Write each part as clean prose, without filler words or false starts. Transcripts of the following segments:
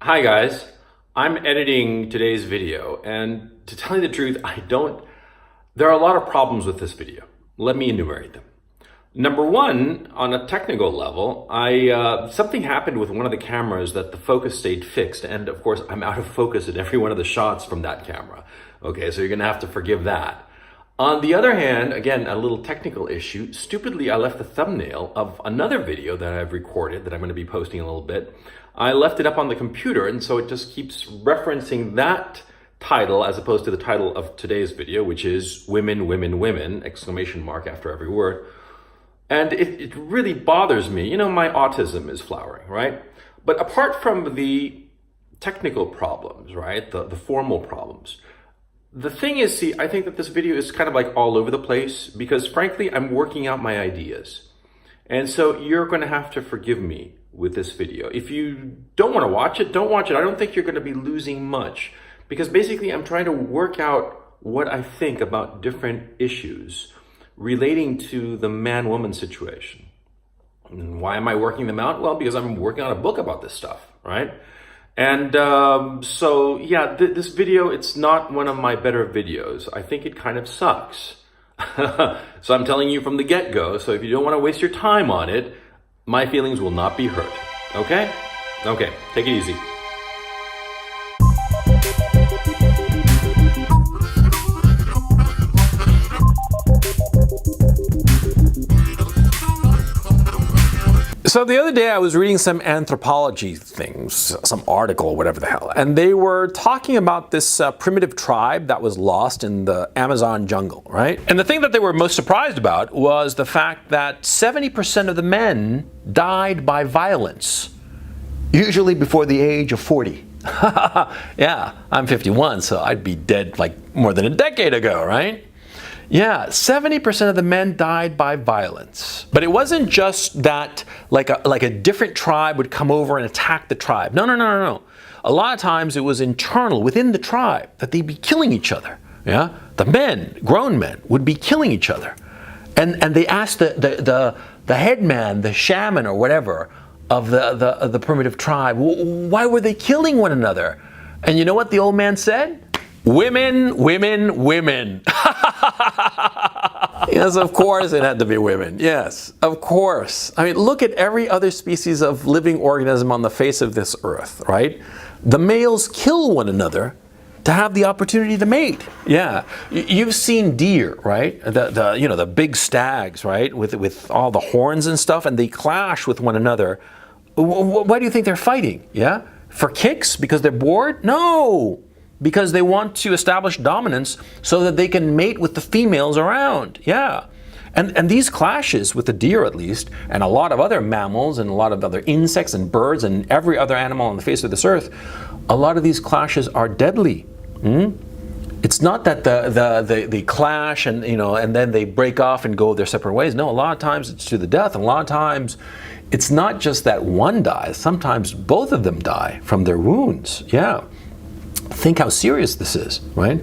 Hi guys, I'm editing today's video, and to tell you the truth, there are a lot of problems with this video. Let me enumerate them. Number one, on a technical level, something happened with one of the cameras that the focus stayed fixed, and of course I'm out of focus at every one of the shots from that camera. Okay, so you're gonna have to forgive that. On the other hand, again, a little technical issue, stupidly I left the thumbnail of another video that I've recorded that I'm gonna be posting in a little bit. I left it up on the computer, and so it just keeps referencing that title as opposed to the title of today's video, which is Women, Women, Women, exclamation mark after every word. And it really bothers me. You know, my autism is flowering, right? But apart from the technical problems, right, the formal problems, the thing is, see, I think that this video is kind of like all over the place because frankly, I'm working out my ideas. And so you're going to have to forgive me with this video. If you don't want to watch it, don't watch it. I don't think you're going to be losing much because basically I'm trying to work out what I think about different issues relating to the man-woman situation. And why am I working them out? Well, because I'm working on a book about this stuff, right? And so, yeah, this video, it's not one of my better videos. I think it kind of sucks. So I'm telling you from the get-go, so if you don't want to waste your time on it, my feelings will not be hurt. Okay? Okay, take it easy. So the other day I was reading some anthropology things, some article, whatever the hell, and they were talking about this primitive tribe that was lost in the Amazon jungle, right? And the thing that they were most surprised about was the fact that 70% of the men died by violence, usually before the age of 40. Yeah, I'm 51, so I'd be dead like more than a decade ago, right? Yeah, 70% of the men died by violence. But it wasn't just that like a different tribe would come over and attack the tribe. No. A lot of times it was internal within the tribe that they'd be killing each other. Yeah, the men, grown men, would be killing each other. And they asked the head man, the shaman or whatever of the primitive tribe, why were they killing one another? And you know what the old man said? Women, women, women. Yes, of course it had to be women. Yes, of course. I mean, look at every other species of living organism on the face of this earth, right? The males kill one another to have the opportunity to mate. Yeah, you've seen deer, right? The big stags, right? With all the horns and stuff, and they clash with one another. Why do you think they're fighting? Yeah, for kicks? Because they're bored? No. Because they want to establish dominance so that they can mate with the females around. Yeah. And these clashes with the deer at least, and a lot of other mammals and a lot of other insects and birds and every other animal on the face of this earth, a lot of these clashes are deadly. It's not that they clash and then they break off and go their separate ways. No, a lot of times it's to the death. And a lot of times it's not just that one dies. Sometimes both of them die from their wounds. Yeah. Think how serious this is, right?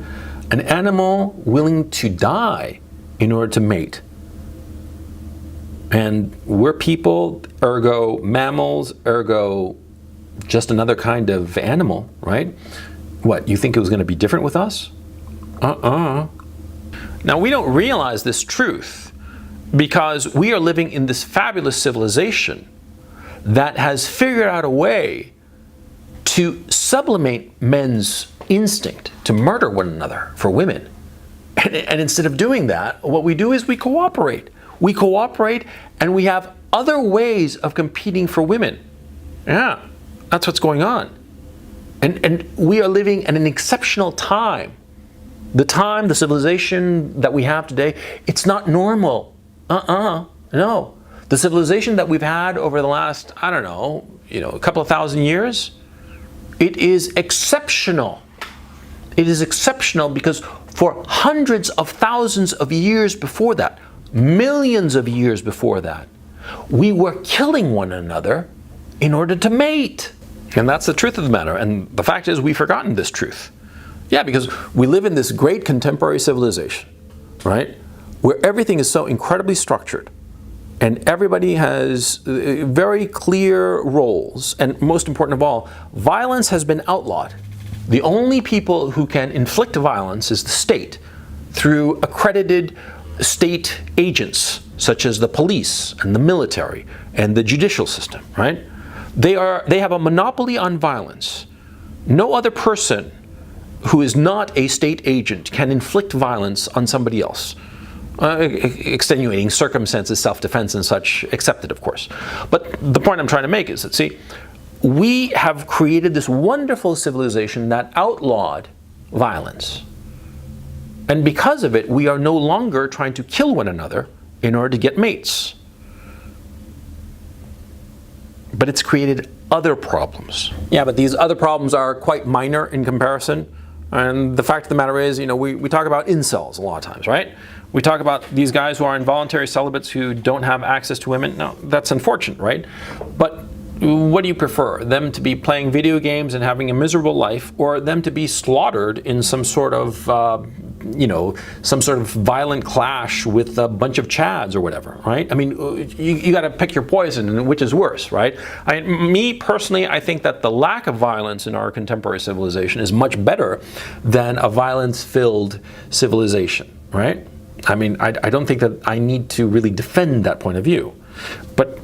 An animal willing to die in order to mate. And we're people, ergo mammals, ergo just another kind of animal, right? What, you think it was going to be different with us? Now, we don't realize this truth because we are living in this fabulous civilization that has figured out a way to sublimate men's instinct to murder one another for women. And instead of doing that, what we do is we cooperate. We cooperate and we have other ways of competing for women. Yeah, that's what's going on. And we are living in an exceptional time. The civilization that we have today, it's not normal. No. The civilization that we've had over the last, a couple of thousand years, it is exceptional. It is exceptional because for hundreds of thousands of years before that, millions of years before that, we were killing one another in order to mate. And that's the truth of the matter. And the fact is, we've forgotten this truth. Yeah, because we live in this great contemporary civilization, right? Where everything is so incredibly structured. and everybody has very clear roles. And most important of all, violence has been outlawed. The only people who can inflict violence is the state through accredited state agents such as the police and the military and the judicial system, right? They have a monopoly on violence. No other person who is not a state agent can inflict violence on somebody else. Extenuating circumstances, self-defense and such, accepted, of course. But the point I'm trying to make is that, see, we have created this wonderful civilization that outlawed violence. And because of it, we are no longer trying to kill one another in order to get mates. But it's created other problems. Yeah, but these other problems are quite minor in comparison. And the fact of the matter is, we talk about incels a lot of times, right? We talk about these guys who are involuntary celibates who don't have access to women. No, that's unfortunate, right? But what do you prefer? Them to be playing video games and having a miserable life, or them to be slaughtered in some sort of, some sort of violent clash with a bunch of Chads or whatever, right? I mean, you got to pick your poison, and which is worse, right? Me personally, I think that the lack of violence in our contemporary civilization is much better than a violence-filled civilization, right? I mean, I don't think that I need to really defend that point of view. But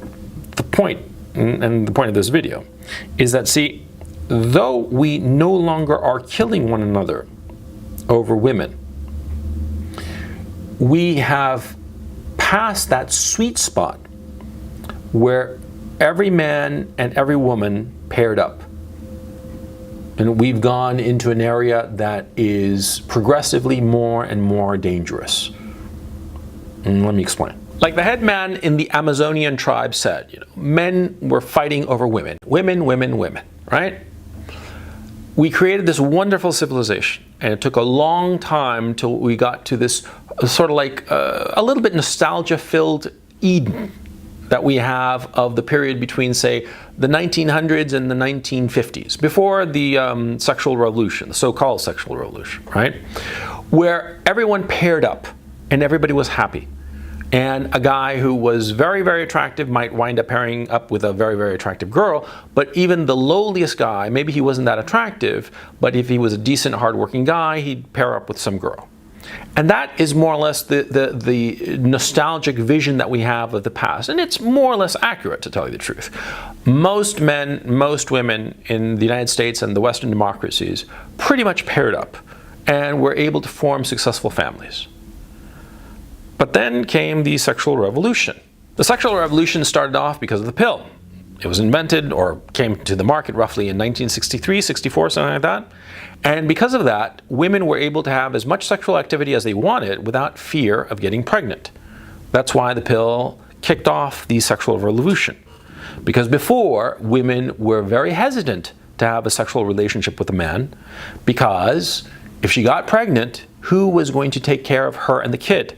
the point, and the point of this video, is that, see, though we no longer are killing one another over women, we have passed that sweet spot where every man and every woman paired up. And we've gone into an area that is progressively more and more dangerous. And let me explain. Like the head man in the Amazonian tribe said, men were fighting over women. Women, women, women, right? We created this wonderful civilization, and it took a long time till we got to this sort of like a little bit nostalgia-filled Eden that we have of the period between, say, the 1900s and the 1950s, before the sexual revolution, the so-called sexual revolution, right? Where everyone paired up and everybody was happy. And a guy who was very, very attractive might wind up pairing up with a very, very attractive girl. But even the lowliest guy, maybe he wasn't that attractive, but if he was a decent, hardworking guy, he'd pair up with some girl. And that is more or less the nostalgic vision that we have of the past. And it's more or less accurate, to tell you the truth. Most men, most women in the United States and the Western democracies pretty much paired up and were able to form successful families. But then came the sexual revolution. The sexual revolution started off because of the pill. It was invented or came to the market roughly in 1963, 64, something like that. And because of that, women were able to have as much sexual activity as they wanted without fear of getting pregnant. That's why the pill kicked off the sexual revolution. Because before, women were very hesitant to have a sexual relationship with a man, because if she got pregnant, who was going to take care of her and the kid?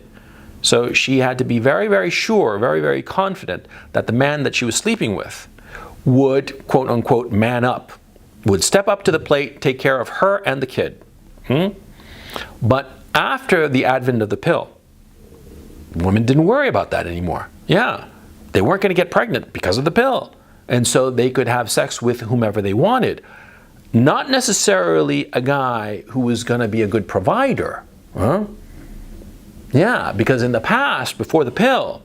So she had to be very, very sure, very, very confident that the man that she was sleeping with would, quote unquote, man up, would step up to the plate, take care of her and the kid. But after the advent of the pill, women didn't worry about that anymore. Yeah, they weren't going to get pregnant because of the pill. And so they could have sex with whomever they wanted. Not necessarily a guy who was going to be a good provider. Yeah, because in the past, before the pill,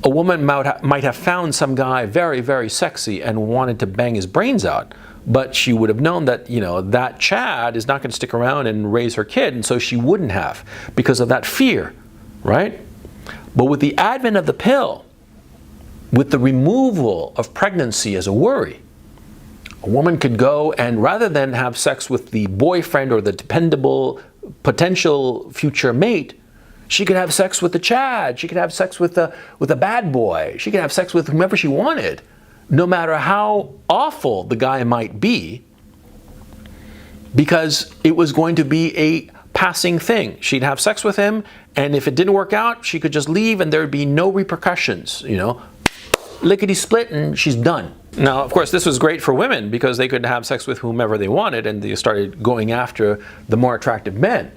a woman might have found some guy very, very sexy and wanted to bang his brains out. But she would have known that, that Chad is not going to stick around and raise her kid, and so she wouldn't have, because of that fear, right? But with the advent of the pill, with the removal of pregnancy as a worry, a woman could go and, rather than have sex with the boyfriend or the dependable potential future mate, she could have sex with the Chad. She could have sex with a bad boy. She could have sex with whomever she wanted, no matter how awful the guy might be, because it was going to be a passing thing. She'd have sex with him, and if it didn't work out, she could just leave and there'd be no repercussions, lickety-split, and she's done. Now, of course, this was great for women because they could have sex with whomever they wanted, and they started going after the more attractive men.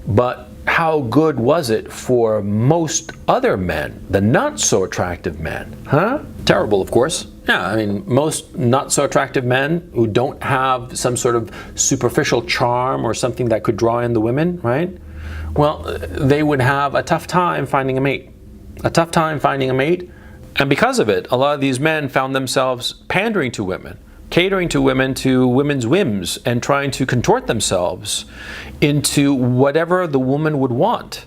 But how good was it for most other men, the not so attractive men? Huh? Terrible, of course. Yeah, I mean, most not so attractive men who don't have some sort of superficial charm or something that could draw in the women, right? Well, they would have a tough time finding a mate. A tough time finding a mate. And because of it, a lot of these men found themselves pandering to women, catering to women's whims, and trying to contort themselves into whatever the woman would want.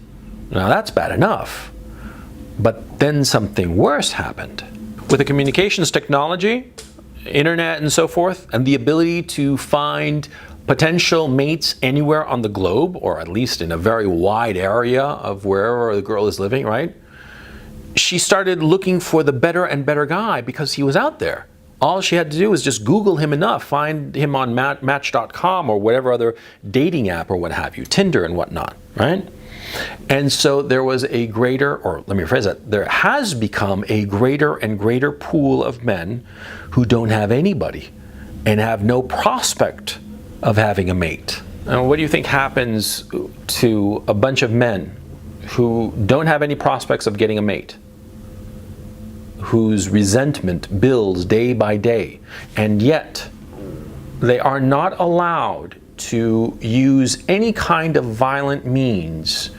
Now that's bad enough. But then something worse happened. With the communications technology, internet and so forth, and the ability to find potential mates anywhere on the globe, or at least in a very wide area of wherever the girl is living, right? She started looking for the better and better guy because he was out there. All she had to do was just Google him enough, find him on Match.com or whatever other dating app or what have you, Tinder and whatnot, right? And so there was a greater, or let me rephrase that, there has become a greater and greater pool of men who don't have anybody and have no prospect of having a mate. Now, what do you think happens to a bunch of men who don't have any prospects of getting a mate, whose resentment builds day by day, and yet they are not allowed to use any kind of violent means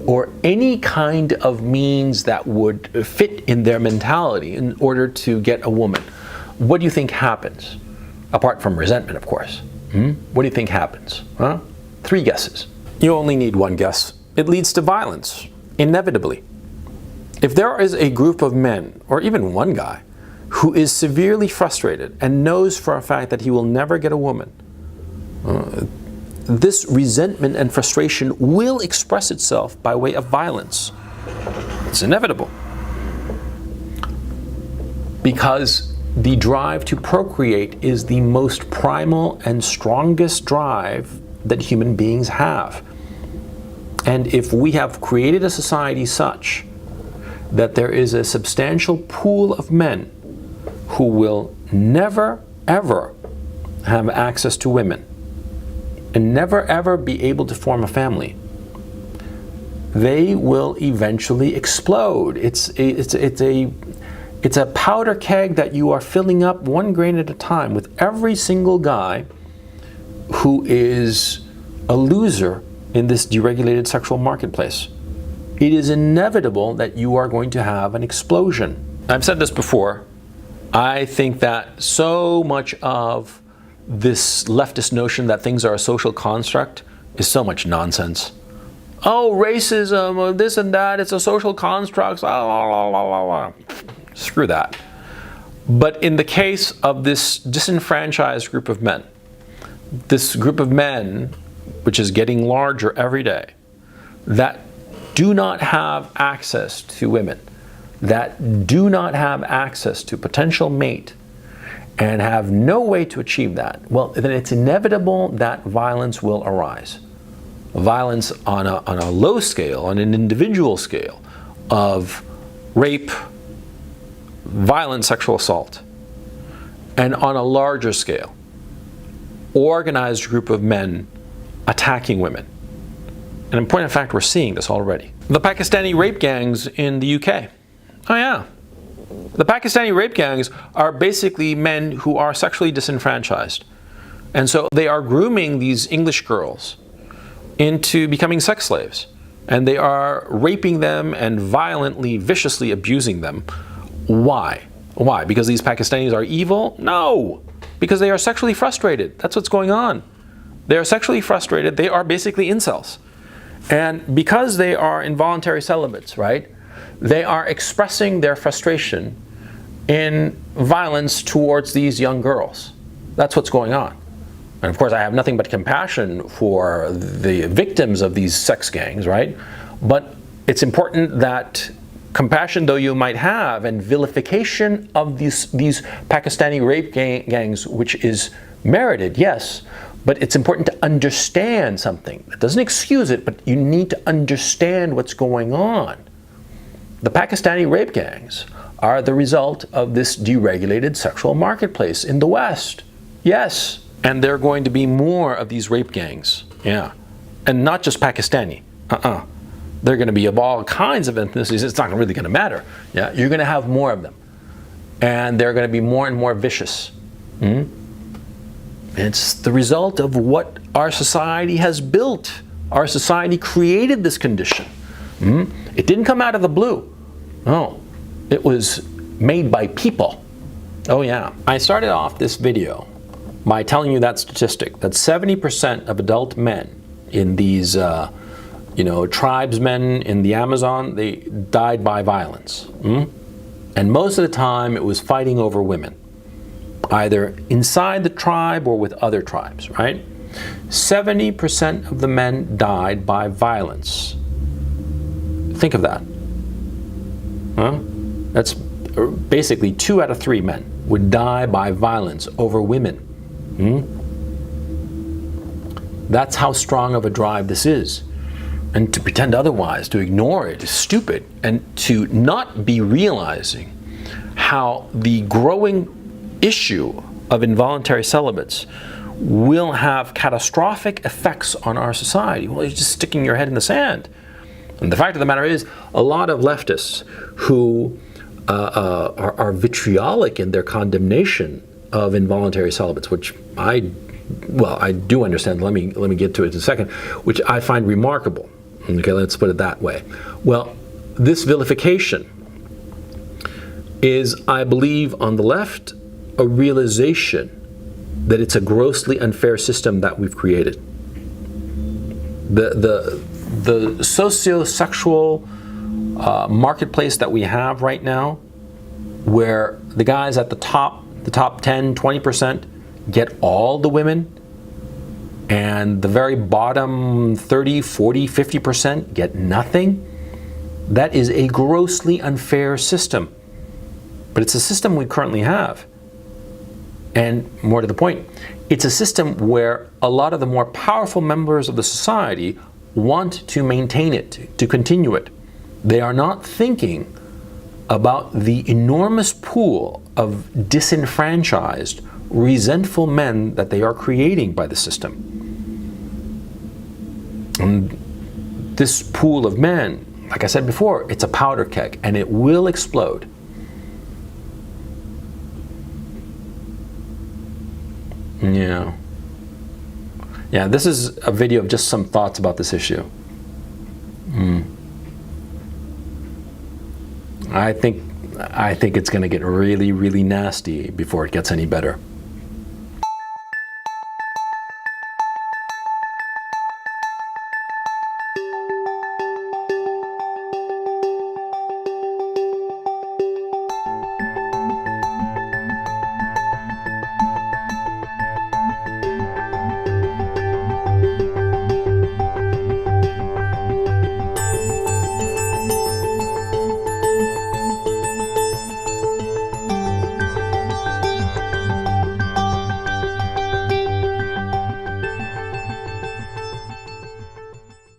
or any kind of means that would fit in their mentality in order to get a woman? What do you think happens? Apart from resentment, of course. What do you think happens? Huh? 3 guesses. You only need 1 guess. It leads to violence, inevitably. If there is a group of men, or even one guy, who is severely frustrated and knows for a fact that he will never get a woman, this resentment and frustration will express itself by way of violence. It's inevitable. Because the drive to procreate is the most primal and strongest drive that human beings have. And if we have created a society such that there is a substantial pool of men who will never, ever have access to women and never, ever be able to form a family, they will eventually explode. It's a powder keg that you are filling up 1 grain at a time with every single guy who is a loser in this deregulated sexual marketplace. It is inevitable that you are going to have an explosion. I've said this before. I think that so much of this leftist notion that things are a social construct is so much nonsense. Oh, racism, this and that, it's a social construct. Screw that. But in the case of this disenfranchised group of men, this group of men, which is getting larger every day, that do not have access to women, that do not have access to potential mate, and have no way to achieve that, well, then it's inevitable that violence will arise. Violence on a low scale, on an individual scale, of rape, violent sexual assault, and on a larger scale, organized group of men attacking women. And in point of fact, we're seeing this already. The Pakistani rape gangs in the UK. Oh yeah. The Pakistani rape gangs are basically men who are sexually disenfranchised. And so they are grooming these English girls into becoming sex slaves. And they are raping them and violently, viciously abusing them. Why? Why? Because these Pakistanis are evil? No! Because they are sexually frustrated. That's what's going on. They are sexually frustrated. They are basically incels. And because they are involuntary celibates, right, they are expressing their frustration in violence towards these young girls. That's what's going on. And of course, I have nothing but compassion for the victims of these sex gangs, right? But it's important that compassion though you might have, and vilification of these Pakistani rape gangs, which is merited, yes, but it's important to understand something. It doesn't excuse it, but you need to understand what's going on. The Pakistani rape gangs are the result of this deregulated sexual marketplace in the West. Yes, and there are going to be more of these rape gangs. Yeah, and not just Pakistani. They're going to be of all kinds of ethnicities. It's not really going to matter. Yeah, you're going to have more of them, and they're going to be more and more vicious. It's the result of what our society has built. Our society created this condition. It didn't come out of the blue. No, it was made by people. Oh yeah. I started off this video by telling you that statistic, that 70% of adult men in these, tribesmen in the Amazon, they died by violence. And most of the time it was fighting over women, either inside the tribe or with other tribes, right? 70% of the men died by violence. Think of that. That's basically 2 out of 3 men would die by violence over women. That's how strong of a drive this is. And to pretend otherwise, to ignore it, is stupid. And to not be realizing how the growing issue of involuntary celibates will have catastrophic effects on our society. Well, you're just sticking your head in the sand. And the fact of the matter is, a lot of leftists who are vitriolic in their condemnation of involuntary celibates, which I do understand. Let me get to it in a second, which I find remarkable. Okay, let's put it that way. Well, this vilification is, I believe, on the left, a realization that it's a grossly unfair system that we've created. The socio-sexual marketplace that we have right now, where the guys at the top 10, 20% get all the women, and the very bottom 30, 40, 50% get nothing, that is a grossly unfair system. But it's a system we currently have. And more to the point, it's a system where a lot of the more powerful members of the society want to maintain it, to continue it. They are not thinking about the enormous pool of disenfranchised, resentful men that they are creating by the system. And this pool of men, like I said before, it's a powder keg, and it will explode. Yeah, this is a video of just some thoughts about this issue. I think it's going to get really, really nasty before it gets any better.